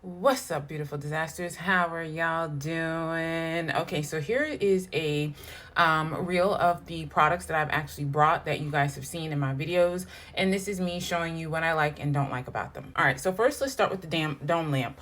What's up, beautiful disasters? How are y'all doing? Okay, so here is a reel of the products that I've actually brought that you guys have seen in my videos, and this is me showing you what I like and don't like about them. All right, so first let's start with the damn dome lamp.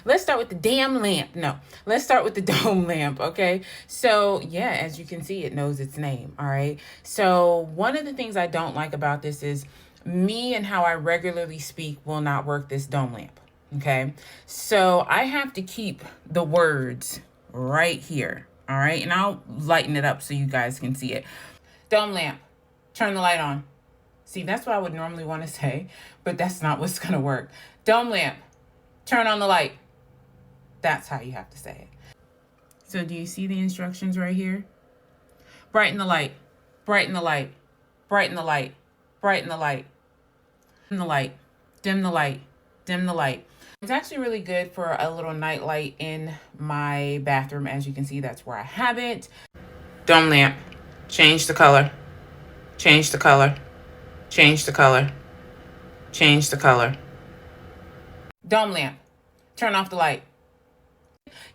Let's start with the damn lamp. No, let's start with the dome lamp. Okay, so yeah, as you can see, it knows its name. All right, so one of the things I don't like about this is me and how I regularly speak will not work this dome lamp. Okay, so I have to keep the words right here. All right, and I'll lighten it up so you guys can see it. Dome lamp, turn the light on. See, that's what I would normally want to say, but that's not what's gonna work. Dome lamp, turn on the light. That's how you have to say it. So do you see the instructions right here? Brighten the light, brighten the light, brighten the light, brighten the light, dim the light, dim the light, dim the light. It's actually really good for a little night light in my bathroom. As you can see, that's where I have it. Dome lamp, change the color, change the color, change the color, change the color. Dome lamp, turn off the light.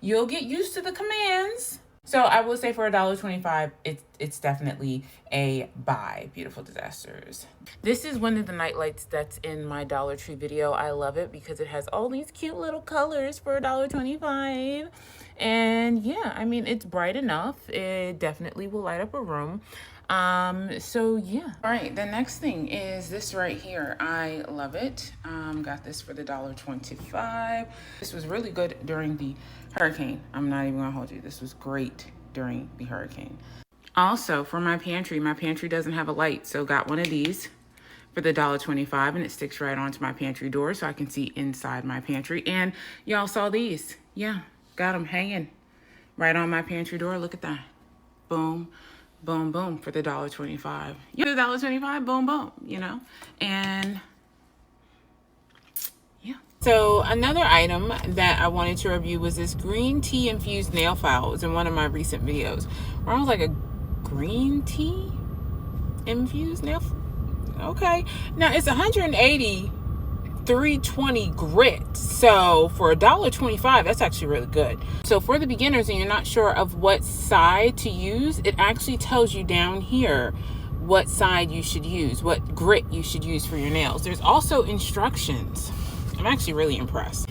You'll get used to the commands. So I will say for $1.25, it's definitely a buy, beautiful disasters. This is one of the night lights that's in my Dollar Tree video. I love it because it has all these cute little colors for $1.25. And yeah, I mean, it's bright enough. It definitely will light up a room. So yeah. All right, the next thing is this right here. I love it. Got this for the $1.25. This was really good during the hurricane. I'm not even gonna hold you. This was great during the hurricane. Also, for my pantry doesn't have a light, so got one of these for the $1.25, and it sticks right onto my pantry door so I can see inside my pantry. And y'all saw these. Yeah, got them hanging right on my pantry door. Look at that. Boom, boom, boom for the $1.25. Yeah, the $1.25, boom, boom, you know? And yeah. So another item that I wanted to review was this green tea infused nail file. It was in one of my recent videos where I was like, a green tea infused nail file? Okay. Now it's 180, 320 grit. So for $1.25, that's actually really good. So for the beginners and you're not sure of what side to use, it actually tells you down here what side you should use, what grit you should use for your nails. There's also instructions. I'm actually really impressed.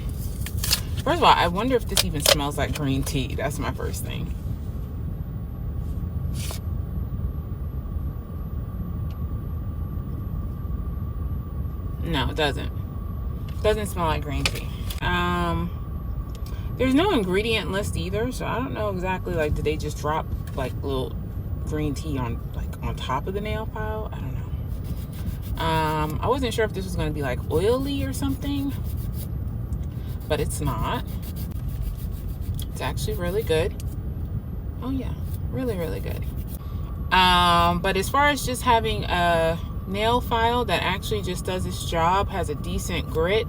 First of all, I wonder if this even smells like green tea. That's my first thing. No, it doesn't. It doesn't smell like green tea. There's no ingredient list either, so I don't know exactly, like, did they just drop like little green tea on top of the nail file? I don't know. I wasn't sure if this was going to be like oily or something, but it's not. It's actually really good. Oh yeah, really, really good. But as far as just having a nail file that actually just does its job, has a decent grit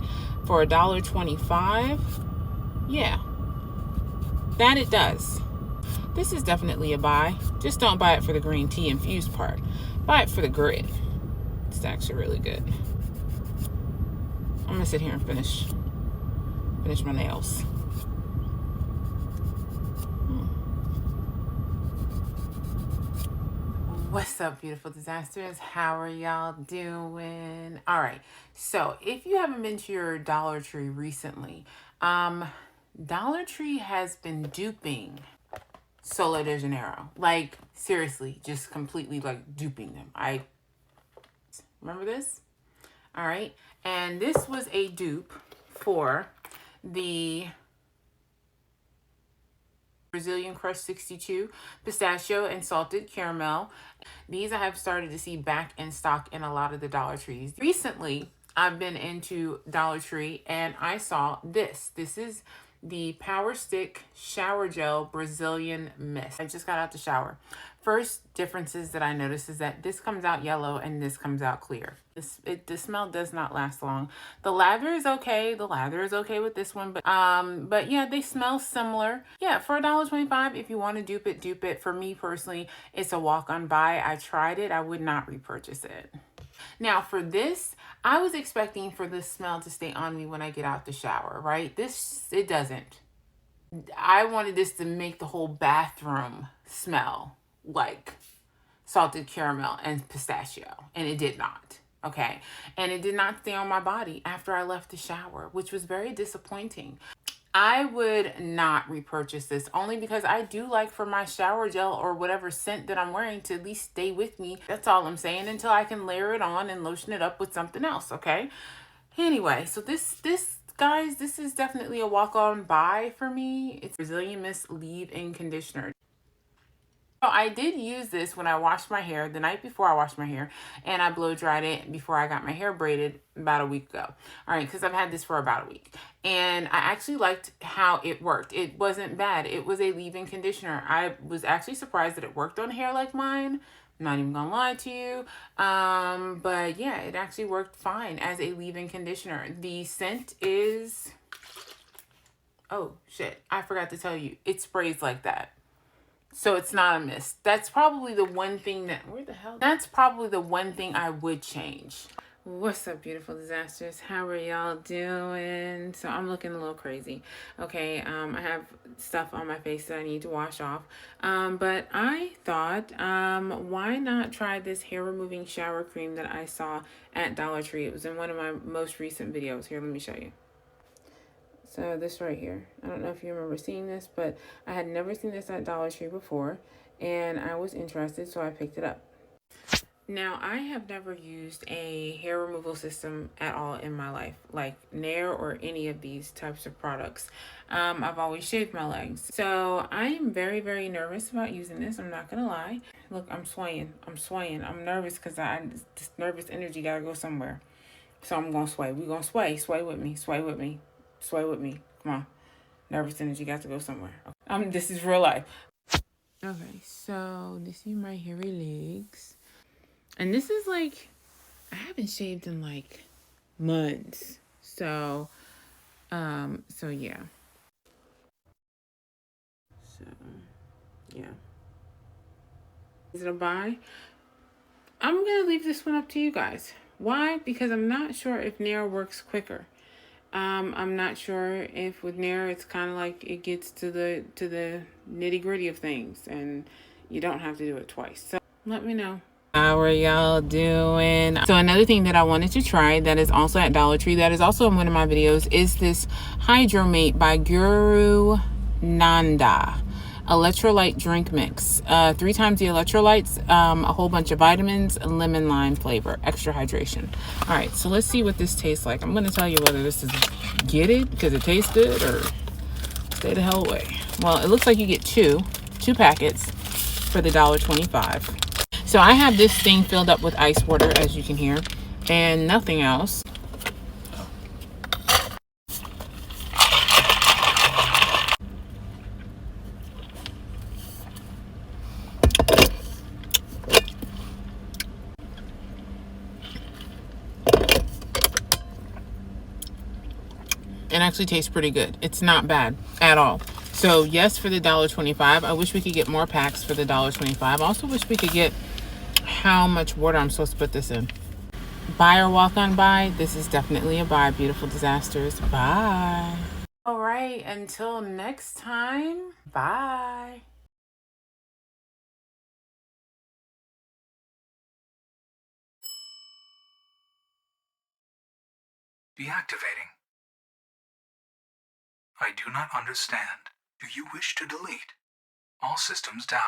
for $1.25, yeah, that it does. This is definitely a buy. Just don't buy it for the green tea infused part. Buy it for the grit. It's actually really good. I'm gonna sit here and finish my nails. What's up, beautiful disasters? How are y'all doing? All right, so if you haven't been to your Dollar Tree recently, Dollar Tree has been duping Solo de Janeiro. Like, seriously, just completely like duping them. I remember this. All right, and this was a dupe for the Brazilian Crush 62 pistachio and salted caramel. These I have started to see back in stock in a lot of the Dollar Trees. Recently, I've been into Dollar Tree and I saw this. This is the Power Stick Shower Gel Brazilian Mist. I just got out the shower. First differences that I noticed is that this comes out yellow and this comes out clear. The smell does not last long. The lather is okay. The lather is okay with this one, but yeah, they smell similar. Yeah, for $1.25, if you want to dupe it, dupe it. For me personally, it's a walk-on buy. I tried it. I would not repurchase it. Now for this, I was expecting for this smell to stay on me when I get out the shower, right? This, it doesn't. I wanted this to make the whole bathroom smell like salted caramel and pistachio, and it did not. Okay. And it did not stay on my body after I left the shower, which was very disappointing. I would not repurchase this only because I do like for my shower gel or whatever scent that I'm wearing to at least stay with me. That's all I'm saying, until I can layer it on and lotion it up with something else, okay? Anyway, so this guys, this is definitely a walk-on buy for me. It's Brazilian Mist leave-in conditioner. So I did use this when I washed my hair, the night before I washed my hair, and I blow dried it before I got my hair braided about a week ago. All right, because I've had this for about a week. And I actually liked how it worked. It wasn't bad. It was a leave-in conditioner. I was actually surprised that it worked on hair like mine. I'm not even gonna lie to you. But yeah, it actually worked fine as a leave-in conditioner. The scent is, oh shit, I forgot to tell you, it sprays like that. So it's not a mist. That's probably the one thing that, where the hell? That's probably the one thing I would change. What's up, beautiful disasters? How are y'all doing? So I'm looking a little crazy. Okay, I have stuff on my face that I need to wash off. But I thought, why not try this hair removing shower cream that I saw at Dollar Tree? It was in one of my most recent videos. Here, let me show you. So this right here, I don't know if you remember seeing this, but I had never seen this at Dollar Tree before, and I was interested, so I picked it up. Now, I have never used a hair removal system at all in my life, like Nair or any of these types of products. I've always shaved my legs. So I am very, very nervous about using this. I'm not gonna lie. Look, I'm swaying. I'm nervous because this nervous energy gotta go somewhere. So I'm gonna sway. We're gonna sway. Sway with me. Sway with me. Sway with me. Come on. Nervous energy got to go somewhere. This is real life. Okay, so this is my hairy legs. And this is like, I haven't shaved in like months. So yeah. So, yeah. Is it a buy? I'm going to leave this one up to you guys. Why? Because I'm not sure if Nair works quicker. I'm not sure if with Nair it's kind of like it gets to the nitty gritty of things, and you don't have to do it twice. So let me know. How are y'all doing? So another thing that I wanted to try that is also at Dollar Tree, that is also in one of my videos, is this Hydromate by Guru Nanda electrolyte drink mix. 3 times the electrolytes, a whole bunch of vitamins, lemon lime flavor, extra hydration. All right, so let's see what this tastes like. I'm going to tell you whether this is get it because it tastes good or stay the hell away. Well, it looks like you get two packets for the $1.25. So I have this thing filled up with ice water, as you can hear, and nothing else. It actually tastes pretty good. It's not bad at all. So yes, for the $1.25. I wish we could get more packs for the $1.25. I also wish we could get how much water I'm supposed to put this in. Buy or walk on buy? This is definitely a buy, beautiful disasters. Bye. All right, until next time, bye. Deactivating. I do not understand. Do you wish to delete? All systems down.